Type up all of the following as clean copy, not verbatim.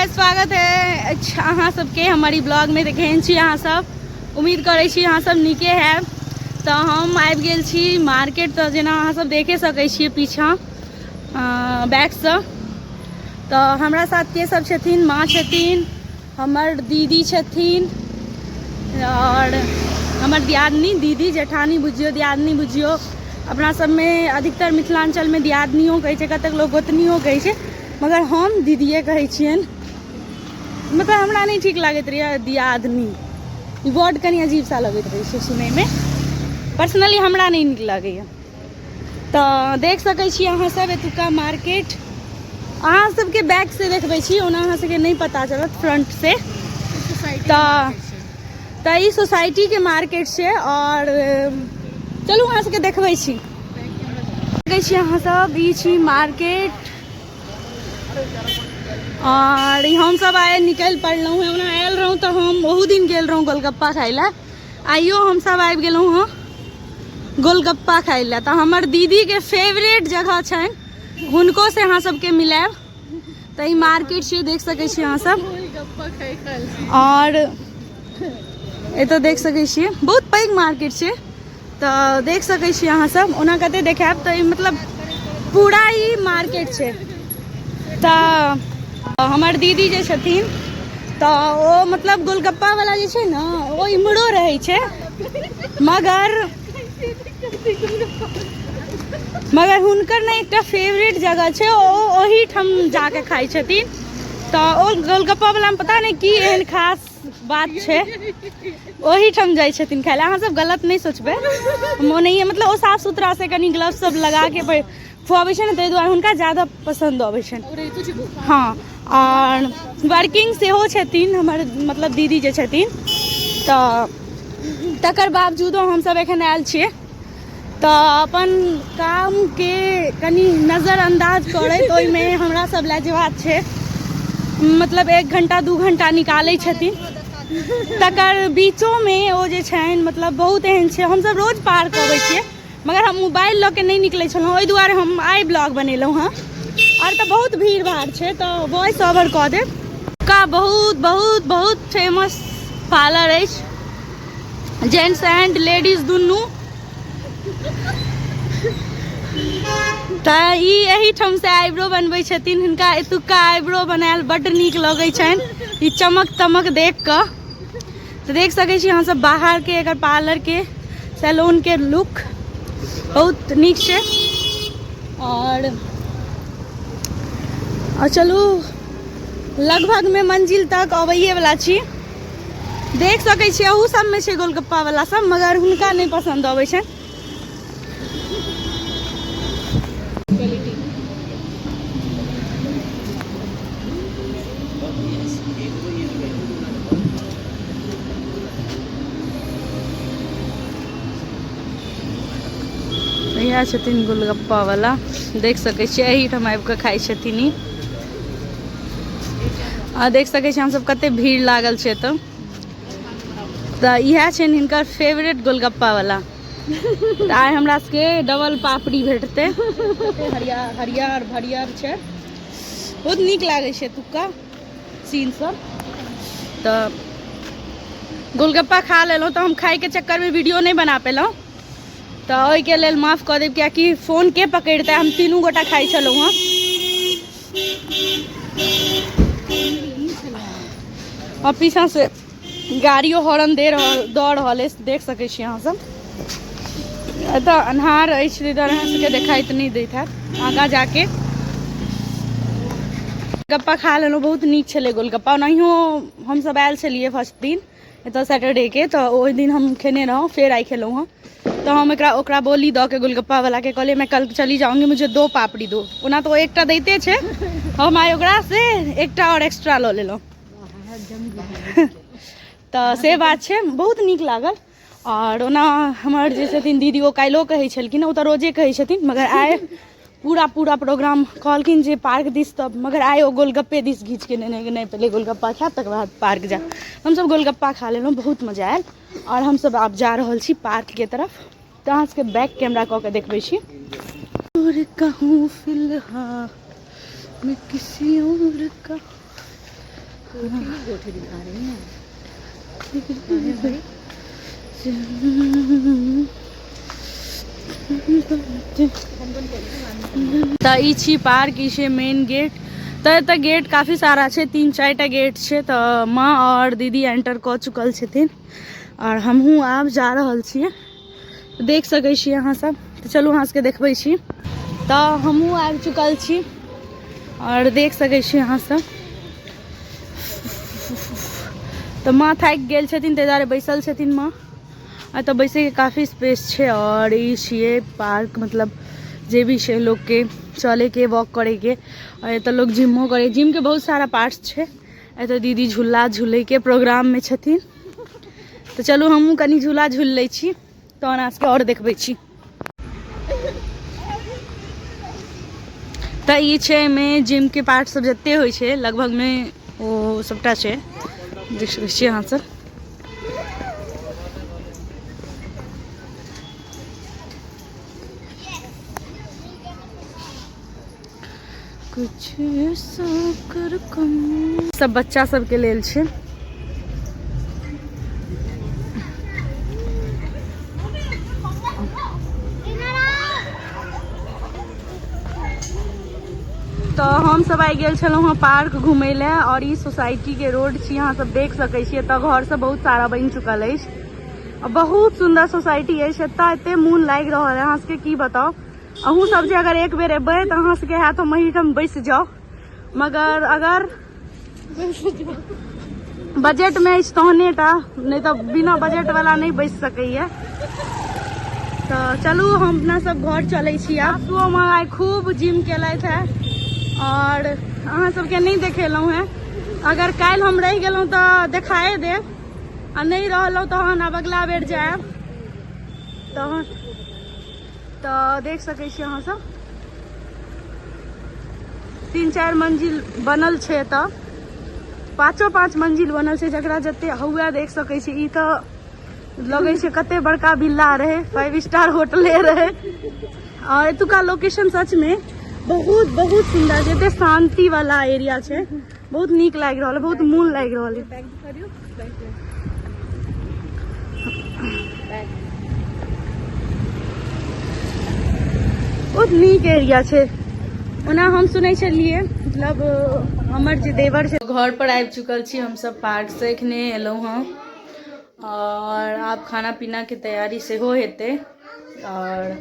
स्वागत है अहाँ सबके हमारी ब्लॉग में। देखें छी अहाँ सब, उम्मीद करे छी अहाँ सब नीके है। तो हम आबि गेल छी मार्केट। तो जेना अहाँ सब देखे सकै छियै पीछा बैक से। तो हमरा साथ के सब छथिन, माँ छथिन, हमर दीदी छथिन और हमर दियादनी, दीदी जेठानी बुझियो, दियादनी बुझियो। अपना सब में अधिकतर मिथिलांचल में दियादनियों कहै छै, कतेक लोग गोतनियों कहै छै, मगर हम दीदिए कहै छियनि। मतलब हमरा नहीं ठीक लागैत रहैए दियादनी, ई वर्ड कनी अजीब सा लगैत रहै छै सुनै में। पर्सनली हमरा नहीं नीक लागैए। तो देख सकै छी अहाँ सब एतुका मार्केट। अहाँ सबके बैक से देखबै छी, ओना अहाँ सबके नहीं पता चलत फ्रंट से। तो ई सोसाइटी के मार्केट छै और चलू अहाँ सबके देखबै छी। देखै छी अहाँ सब, ई छी मार्केट और हम सब आए निकल पड़लहुँ हैं। ओना आयल रहूँ तो हम बहुत दिन गेल रहूँ गोलगप्पा खाइ ला। आइयो हम सब आबि गेलहुँ हँ गोलगप्पा खाइ ला। तो हमर दीदी के फेवरेट जगह छनि, हुनको से अहाँ सबके मिलायब। तो ई मार्केट छै, देख सकै छी अहाँ सब। और एतऽ देख सकै छियै बहुत पैघ मार्केट छै। तो देख सकै छी अहाँ सब, ओना कते देखायब तो मतलब पूरा ही मार्केट छै। तो हमर दीदी जे छथिन तो ओ मतलब गोलगप्पा वाला जे छै ने, ओ इम्हरो रहै छै, मगर हुनकर ने एकटा फेवरेट जगह छै, ओ ओही ठाम जाके खाइ छथिन। तो ओ गोलगप्पा वाला में पता नहीं की एहन खास बात छै, ओही ठाम जाइ छथिन खाय ला। अहाँ सब गलत नहीं सोचबै, मोनैये मतलब ओ साफ सुथरा से कनी ग्लव्स सब लगा के खुआबै छै ने, ताहि दुआरे हुनका ज्यादा पसंद अबै छनि। हाँ, और वर्किंग सेहो छथिन हमर मतलब दीदी जे छथिन। तो तकर बावजूदो हम सब एखन आयल छियै। तो अपन काम के कनी नज़रअंदाज करैत ओहिमे हमरा सब लए जेबाक छै, मतलब 1 घंटा 2 घंटा निकालै छथिन। तकर बीचो में ओ जे छनि मतलब बहुत एहन छै, हम सब रोज पार्क अबै छियै, मगर हम मोबाइल लऽ के नहीं निकलै छलहुँ, ओहि दुआरे हम आइ ब्लॉग बनेलहुँ हँ। और तो बहुत भीड़ भाड़ छै, तो वॉइस ओवर कऽ देब। का बहुत बहुत बहुत फेमस पार्लर अछि, जेंट्स एंड लेडीज दुनू। तो ई एही ठाम से आईब्रो बनबै छथिन। हिनका एतुका आईब्रो बनायल बड्ड नीक लगै छनि, ई चमक तमक देख कऽ। तो देख सकै छी अहाँ सब बाहर के एकर पार्लर के सैलून के लुक बहुत नीक छै। और चलू लगभग में मंजिल तक अबैये वाला छी। देख सकै छी अहू सब में छै गोलगप्पा वाला सब, मगर हुनका नहीं पसंद अबै छै। यह छथिन गोलगप्पा वाला, देख सकै छियै एही ठाम आबि कऽ खाइ छथिन ई। आ देख सकै छी हम सब कते भीड़ लागल छै एतऽ। तो इएह छै हिनकर फेवरेट गोलगप्पा वाला। तो आइ हमरा सबके डबल पापड़ी भेटतै, हरियर हरियर भरियर छै, बहुत नीक लागै छै एतुका सीन सब। तो गोलगप्पा खा लेलहुँ, तो हम खाइ के चक्कर में वीडियो नहीं बना पेलहुँ। तो ओहि के लेल माफ कऽ देब, कियाकि फोन के पकड़ते, हम तीनू गोटा खाइ छलहुँ हँ। और पीछा से गाड़ियों हॉर्न दऽ रहल अछि, देख सकै छी अहाँ सब। एतऽ अन्हार अछि, ताहि दुआरे अहाँ सबके देखाइत नहीं दैत हैत। आगाँ जाके गोलगप्पा खा लेलहुँ, बहुत नीक छलै गोलगप्पा। ओनाहियो हम सब आयल छलियै फर्स्ट दिन एतऽ सैटरडे के, तो ओहि दिन हम खेने रहौं, फेर आई खेलहुँ हँ। तो हम ओकरा बोली दऽ के गोलगप्पा वाला के कहलिए मैं कल चली जाऊंगी, मुझे 2 पापड़ी दो। ओना तो एकटा दैते छै, हम आई ओकरा से एकटा और एक्स्ट्रा लऽ लेलहुँ। तो से बात छै, बहुत नीक लागल। और ओना हमर जे छथिन दीदी, ओ काल्हिओ कहै छलखिन, ओ तऽ रोजे कहै छथिन, मगर आइ पूरा प्रोग्राम कहलखिन जे पार्क दिस, तब मगर आइ ओ गोलगप्पे दिस घीच के नहीं पहले गोलगप्पा खायब तकर बाद पार्क जायब। हम सब गोलगप्पा खा लेलहुँ, बहुत मजा आयल। और हम सब आब जा रहल छी पार्क के तरफ। तो अहाँ सबके बैक कैमरा कऽ के देखबै छी। और कहूँ फिलहाल मैं किसी और का गोठे दिखा रही हैं। तो ई छी पार्क, ई छे मेन गेट। तो एतऽ गेट काफ़ी सारा छे, 3-4टा गेट छे। तो माँ और दीदी एंटर कऽ चुकल छथिन और हमहूँ आब जा रहल छियै। देख सकै छी अहाँ सब। तो चलू अहाँ सबके देखबै छी। तो हमहूँ आबि चुकल छी और देख सकै छी अहाँ सब। तो माँ थाकि गेल छथिन, ताहि दुआरे बैसल छथिन माँ। तो बैसे के काफ़ी स्पेस छे और ई छिए पार्क, मतलब जे भी छे लोग के चले के, वॉक करे के। और एतऽ लोग जिमो करे, जिम के बहुत सारा पार्ट्स छे। एतऽ दीदी झूला झूले के प्रोग्राम में छथिन। तो चलू हमहूँ कनी झूला झूल लै छी, तो अहाँ सबके और देखबै छी। तो ई छे में जिम के पार्ट सब जते होइ छे लगभग में ओ सबटा छे, देख सकै छी अहाँ सब। कुछ ऐसा कर कम सब बच्चा सबके लेल छे। तो हम सब आई गेल छलौं हँ पार्क घूमे ले और ई सोसाइटी के रोड छी, अहाँ सब देख सकै छियै। तो घर सब बहुत सारा बन चुकल अछि और बहुत सुंदर सोसाइटी अछि। एतऽ एते मोन लागि रहल है, अहाँ सबके की बताओ। अहूँ सब जे अगर एक बेर एबै तो अहाँ सबके हैत हम एहिठाम बैस जाओ, मगर अगर बजट में अछि तहने टा, नहीं तो बिना बजट वाला नहीं बैस सकैया। तो चलू हम अपना सब घर चलै छी आब। तो हम आइ खूब जिम केलथि है और अहाँ सबके नहीं देखेलहुँ है। अगर काल्हि हम रहि गेलहुँ तो देखाए देब, आ नहीं रहलहुँ तहन आब अगला बेर जायब तहन। तो देख सकै छी अहाँ सब 3-4 मंजिल बनल छे, एतऽ 5 मंजिल बनल छे, जकरा जते हुए देख सकै छी। ई तो लगे छे कते बड़का विला रहे, 5 स्टार होटले रहे। और एतुका लोकेशन सच में बहुत बहुत सुंदर, जते शांति वाला एरिया छे, बहुत नीक लागि रहल है, बहुत मोन लागि रहल है। बहुत नीक एरिया छे। ओना हम सुनै छलिए, मतलब हमर जे देवर छे, घर पर आबि चुकल छी हम सब पार्क से, एखने एलहुँ हँ और आब खाना पीना के तैयारी सेहो हेतै। और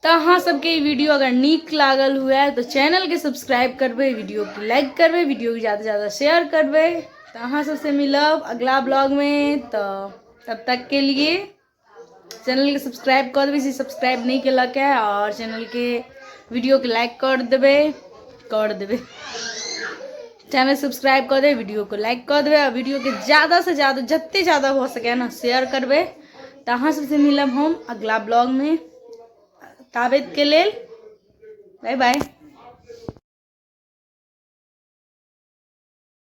तो अहाँ सबके ई वीडियो अगर नीक लागल हुए तो चैनल के सब्सक्राइब करबे, वीडियो के लाइक करबे, वीडियो के ज़्यादा से ज़्यादा शेयर करबे। तो अहाँ सबसे मिलब अगला ब्लॉग में। तो तब तक के लिए चैनल के सब्सक्राइब कर देवे, सब्सक्राइब नहीं केलक है, और चैनल के वीडियो के लाइक कर देवे। चैनल सब्सक्राइब कर दे, वीडियो को लाइक कर देवे, और वीडियो के ज़्यादा से ज़्यादा जितने ज़्यादा हो सके ना शेयर करबे। तो अहाँ सबसे मिलब हम अगला ब्लॉग में। ताबत के लेल बाय बाय।